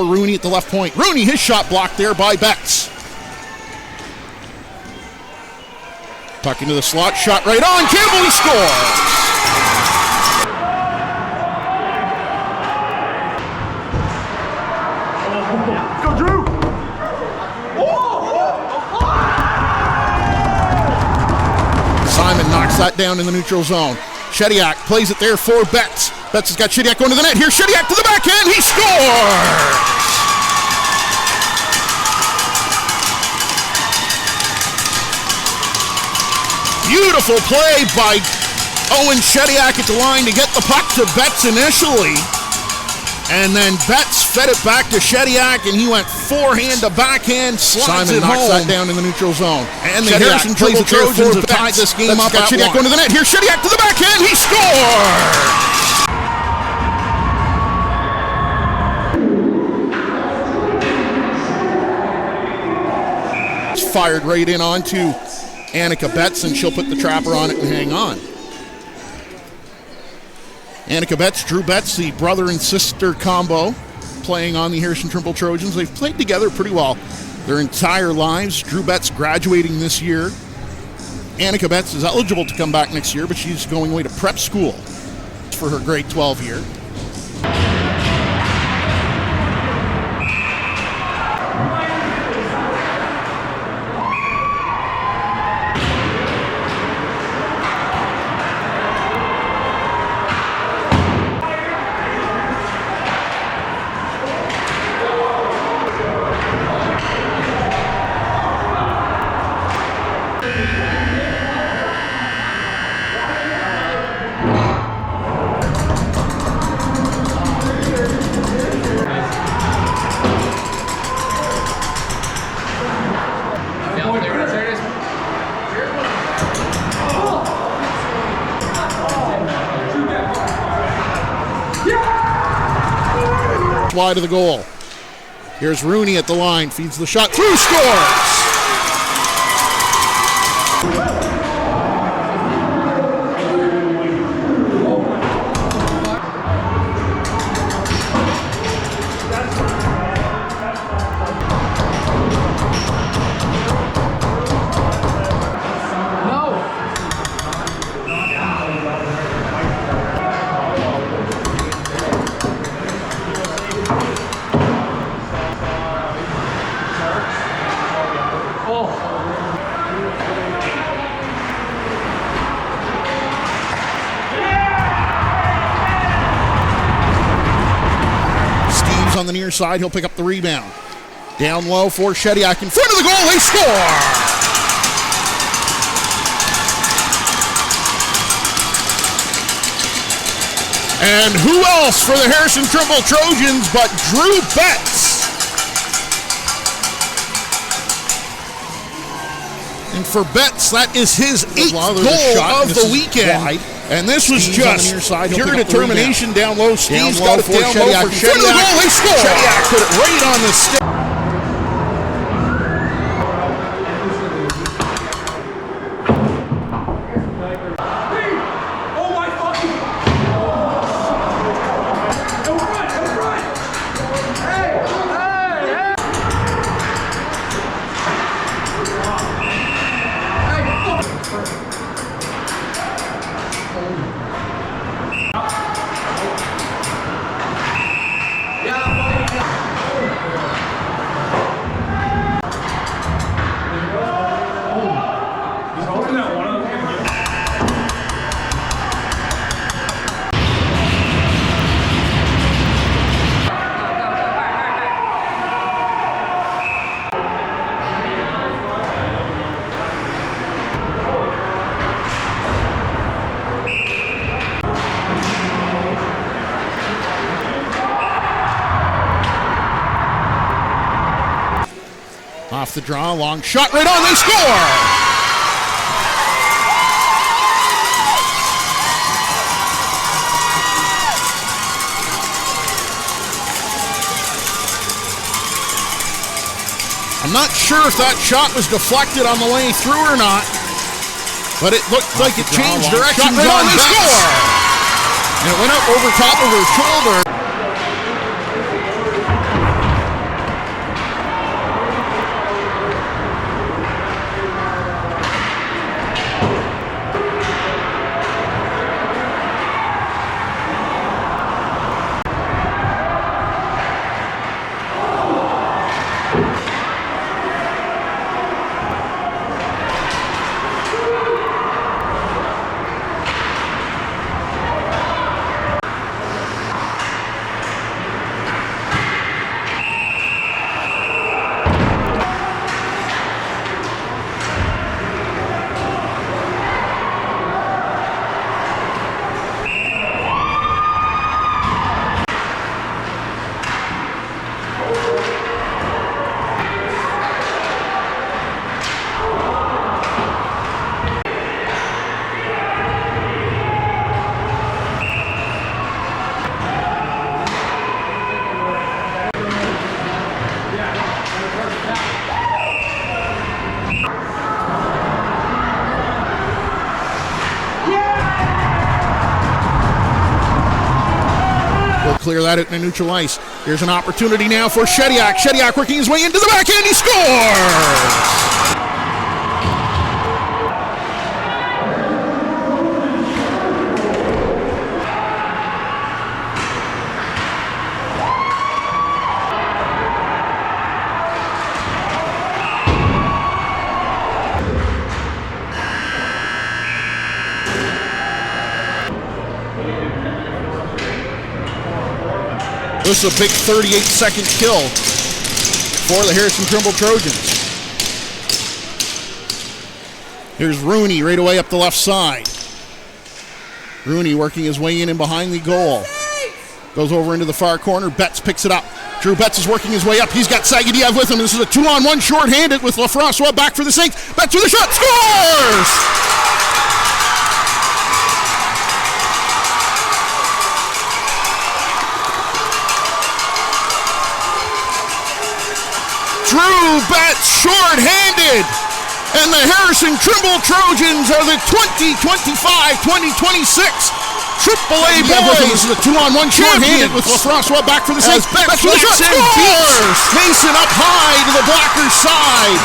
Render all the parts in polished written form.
Rooney at the left point. Rooney, his shot blocked there by Betts. Puck into the slot, shot right on. Campbell, he scores! Go, Drew! Simon knocks that down in the neutral zone. Shediak plays it there for Betts. Betts has got Shediak going to the net. Here's Shediak to the backhand. He scores! Beautiful play by Owen Shediak at the line to get the puck to Betts initially. And then Betts fed it back to Shediak, and he went forehand to backhand, slides it home. Simon knocks that down in the neutral zone. And the Harrison Trimble Trojans have tied this game up at Shediak going to the net. Here's Shediak to the backhand. He scores! Fired right in onto Annika Betts, and she'll put the trapper on it and hang on. Annika Betts, Drew Betts, the brother and sister combo, playing on the Harrison Trimble Trojans. They've played together pretty well their entire lives. Drew Betts graduating this year. Annika Betts is eligible to come back next year, but she's going away to prep school for her grade 12 year. Wide of the goal. Here's Rooney at the line, feeds the shot through, scores! On the near side, he'll pick up the rebound. Down low for Shediak in front of the goal, they score! And who else for the Harrison Trimble Trojans but Drew Betts? And for Betts, that is his 8th goal of the weekend. Wide. And this was just pure determination down low. Steve's got it down low for Shediak. The goal, they score! Shediak put it right on the stick. Off the draw, long shot right on, they score! I'm not sure if that shot was deflected on the way through or not, but it looked like it changed direction. Right on, they score! And it went up over top of her shoulder. clear that out in the neutral ice. Here's an opportunity now for Shediak. Shediak working his way into the backhand. He scores! This is a big 38-second kill for the Harrison Trimble Trojans. Here's Rooney right away up the left side. Rooney working his way in and behind the goal. Goes over into the far corner. Betts picks it up. Drew Betts is working his way up. He's got Sagidiev with him. This is a 2-on-1 shorthanded with Lafrancois back for the sink. Betts with a shot. Scores! Drew Betts short-handed, and the Harrison Trimble Trojans are the 2025-2026 AAA Boys. This is a 2-on-1 short-handed with Lafrancois back for the save. Betts with a shot. Scores! Mason up high to the blocker's side.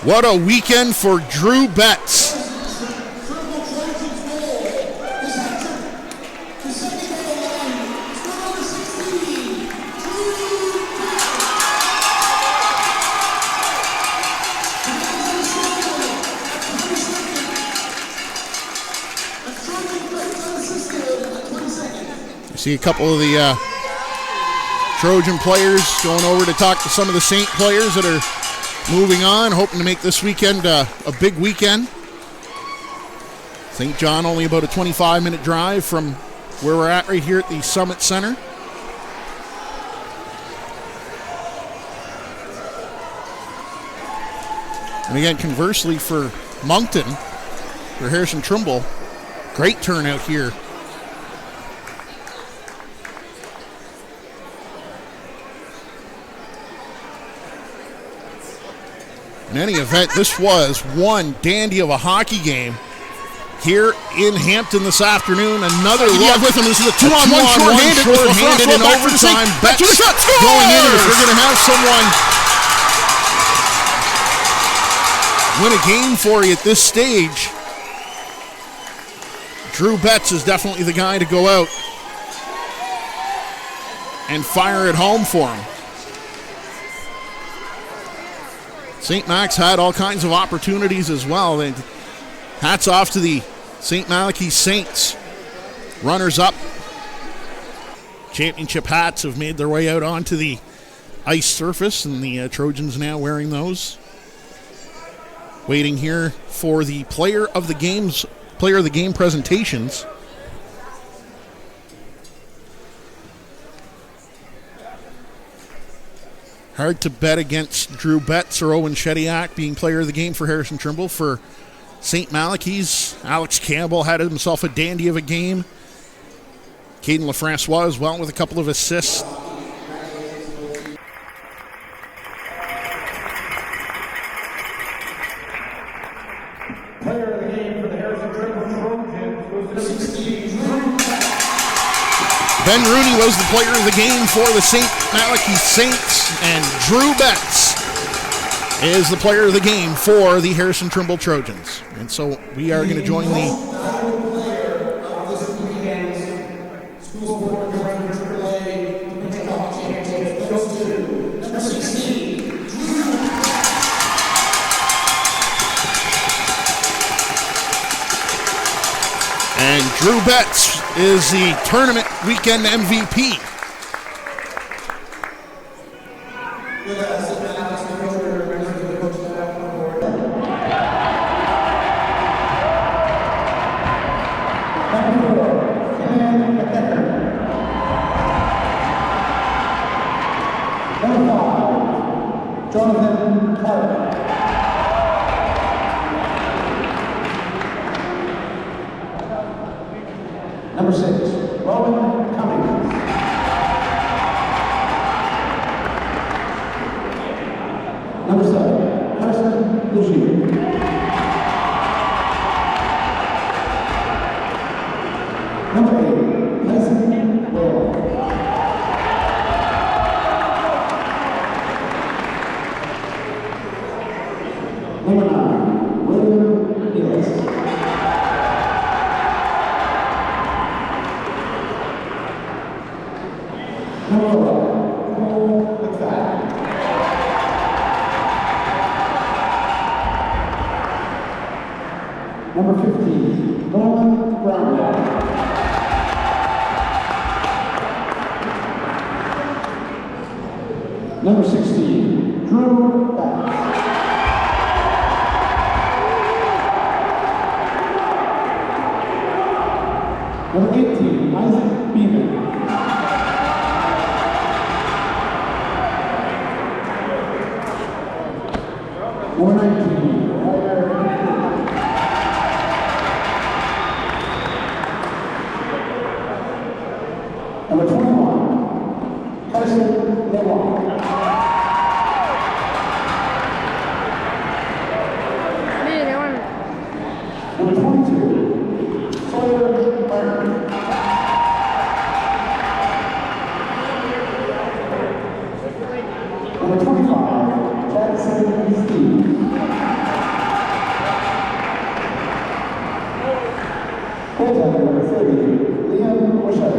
What a weekend for Drew Betts. I see a couple of the Trojan players going over to talk to some of the Saint players that are moving on, hoping to make this weekend a big weekend. St. John only about a 25-minute drive from where we're at right here at the Summit Center. And again, conversely for Moncton, for Harrison Trimble, great turnout here. In any event, this was one dandy of a hockey game here in Hampton this afternoon. Another look with him. This is a 2-on-1 shorthanded in overtime. Betts to the shot. Going in. If we're going to have someone win a game for you at this stage, Drew Betts is definitely the guy to go out and fire it home for him. St. Max had all kinds of opportunities as well. Hats off to the St. Malachy Saints. Runners up. Championship hats have made their way out onto the ice surface, and the Trojans now wearing those. Waiting here for the player of the game presentations. Hard to bet against Drew Betts or Owen Shediak being player of the game for Harrison Trimble. For St. Malachy's, Alex Campbell had himself a dandy of a game. Caden Lafrancois as well with a couple of assists. Player of the game for the Harrison Trimble Trojans was 16. Ben Rooney was the player of the game for the St. Malachy Saints, and Drew Betts is the player of the game for the Harrison Trimble Trojans. And so we are going to join the and Drew Betts is the tournament weekend MVP. Number 6, Rowan Cummings. Number 7, Carson Lucier. Number 8, Tyson Whale. Number 9, William Ellis. Number 15, Nolan Brown. Number 16, Drew Betts. Number 18, Isaac Beeman. Number 19, Number 21, Carson Lewis. Number 22, Sawyer Martin. Number 25, Jackson Steve. Goaltender number 30, Liam Wishart.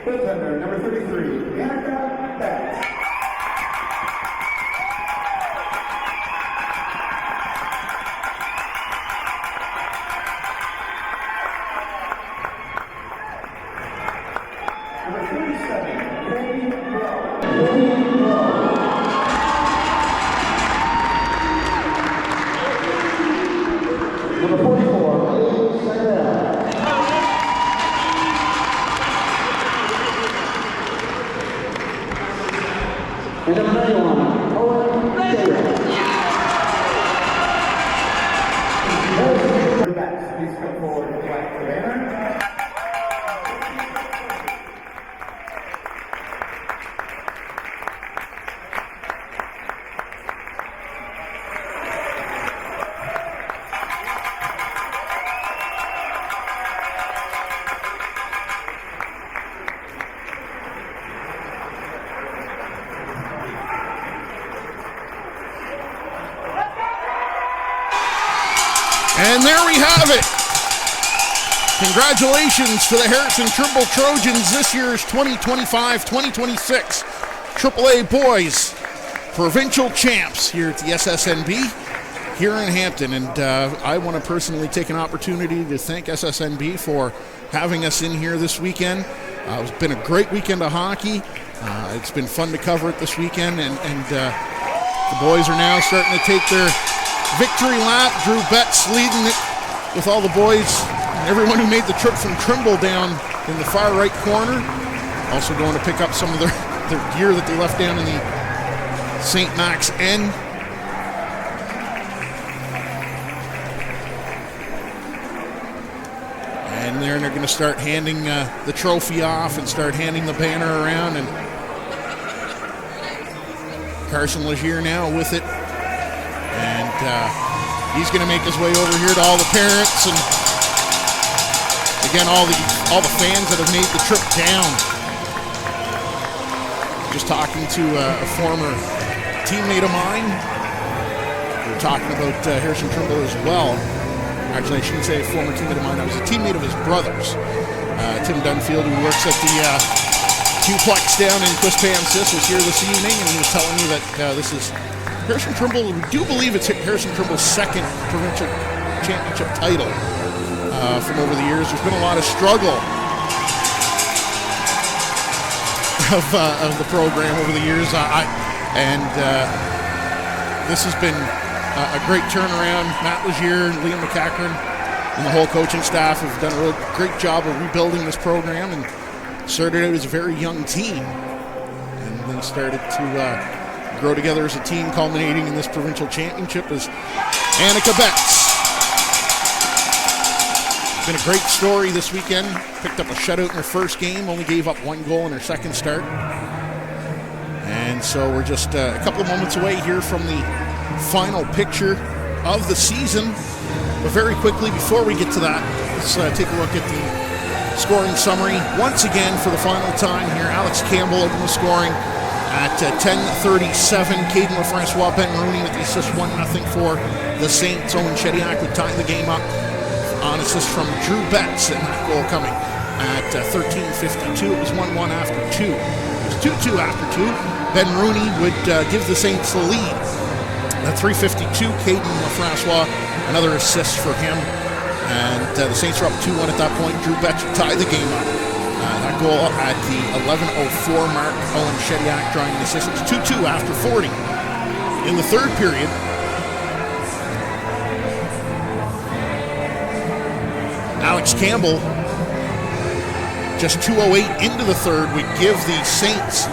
Goaltender number 33, Annika. Number 37, Goalie Number 44, Sarah. And number 91, Owen Taylor. Please come forward and flag the banner. And there we have it. Congratulations to the Harrison Trimble Trojans, this year's 2025-2026 AAA Boys Provincial Champs here at the SSNB here in Hampton. And I want to personally take an opportunity to thank SSNB for having us in here this weekend. It's been a great weekend of hockey. It's been fun to cover it this weekend, and the boys are now starting to take their victory lap. Drew Betts leading it with all the boys and everyone who made the trip from Trimble down in the far right corner. Also going to pick up some of their gear that they left down in the St. Max N. And they're going to start handing the trophy off and start handing the banner around. And Carson Legier now with it. And he's going to make his way over here to all the parents and the again, all the fans that have made the trip down. Just talking to a former teammate of mine. We were talking about Harrison Trimble as well. Actually, I shouldn't say a former teammate of mine. I was a teammate of his brother's. Tim Dunfield, who works at the Q-Plex down in Quispamsis, was here this evening, and he was telling me that this is Harrison Trimble. We do believe it's Harrison Trimble's second provincial championship title from over the years. There's been a lot of struggle of the program over the years, this has been a great turnaround. Matt Legier and Liam Wishart and the whole coaching staff have done a real great job of rebuilding this program, and started out as a very young team, and then started to grow together as a team, culminating in this provincial championship as Annika Betts. Been a great story this weekend. Picked up a shutout in her first game, only gave up 1 goal in her second start. And so we're just a couple of moments away here from the final picture of the season. But very quickly, before we get to that, let's take a look at the scoring summary. Once again, for the final time here, Alex Campbell opened the scoring at 10:37. Caden LaFrancois, Ben Rooney with the assist, 1-0 for the Saints. Owen Shediak would tie the game up on assist from Drew Betts, and that goal coming at 13:52. It was 1-1 after 2. It was 2-2 after 2. Ben Rooney would give the Saints the lead. At 3:52, Caden LaFrancois, another assist for him. And the Saints were up 2-1 at that point. Drew Betts would tie the game up. That goal at the 11:04 mark. Owen Shediak drawing the assist. It was 2-2 after 40. In the third period, Alex Campbell, just 2:08 into the third, would give the Saints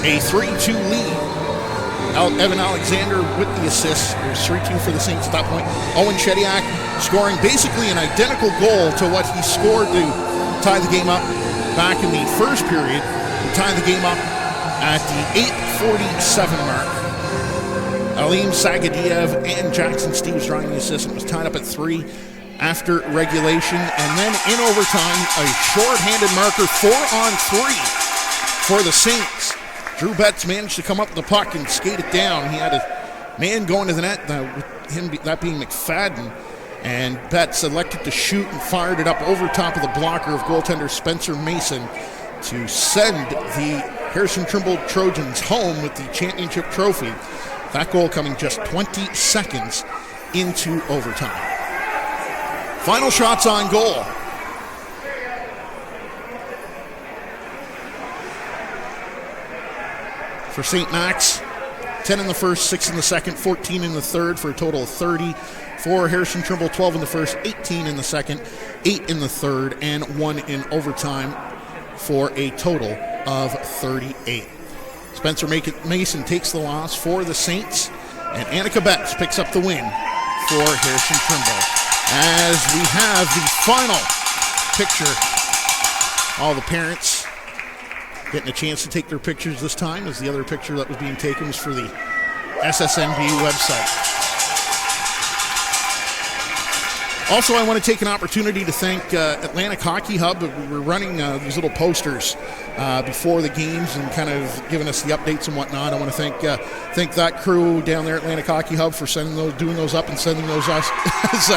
a 3-2 lead. Evan Alexander with the assist. It was 3-2 for the Saints at that point. Owen Shediak scoring basically an identical goal to what he scored to tie the game up back in the first period. To tie the game up at the 8:47 mark. Aleem Sagadiev and Jackson Steves drawing the assist. It was tied up at 3 after regulation, and then in overtime, a shorthanded marker, 4-on-3 for the Saints. Drew Betts managed to come up with the puck and skate it down. He had a man going to the net, with him that being McFadden, and Betts elected to shoot and fired it up over top of the blocker of goaltender Spencer Mason to send the Harrison Trimble Trojans home with the championship trophy. That goal coming just 20 seconds into overtime. Final shots on goal. For St. Max, 10 in the first, 6 in the second, 14 in the third, for a total of 30. For Harrison Trimble, 12 in the first, 18 in the second, 8 in the third, and 1 in overtime, for a total of 38. Spencer Mason takes the loss for the Saints, and Annika Betts picks up the win for Harrison Trimble. As we have the final picture, all the parents getting a chance to take their pictures this time, as the other picture that was being taken was for the SSNB website. Also, I want to take an opportunity to thank Atlantic Hockey Hub. We're running these little posters before the games and kind of giving us the updates and whatnot. I want to thank that crew down there at Atlantic Hockey Hub for doing those up and sending those us. As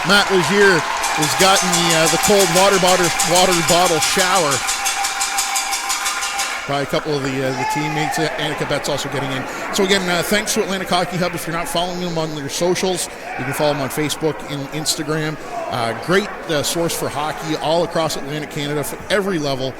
Matt Legier has gotten the cold water bottle shower by a couple of the teammates. Annika Betts also getting in. So again, thanks to Atlantic Hockey Hub. If you're not following them on their socials, you can follow them on Facebook and Instagram. Great source for hockey all across Atlantic Canada for every level.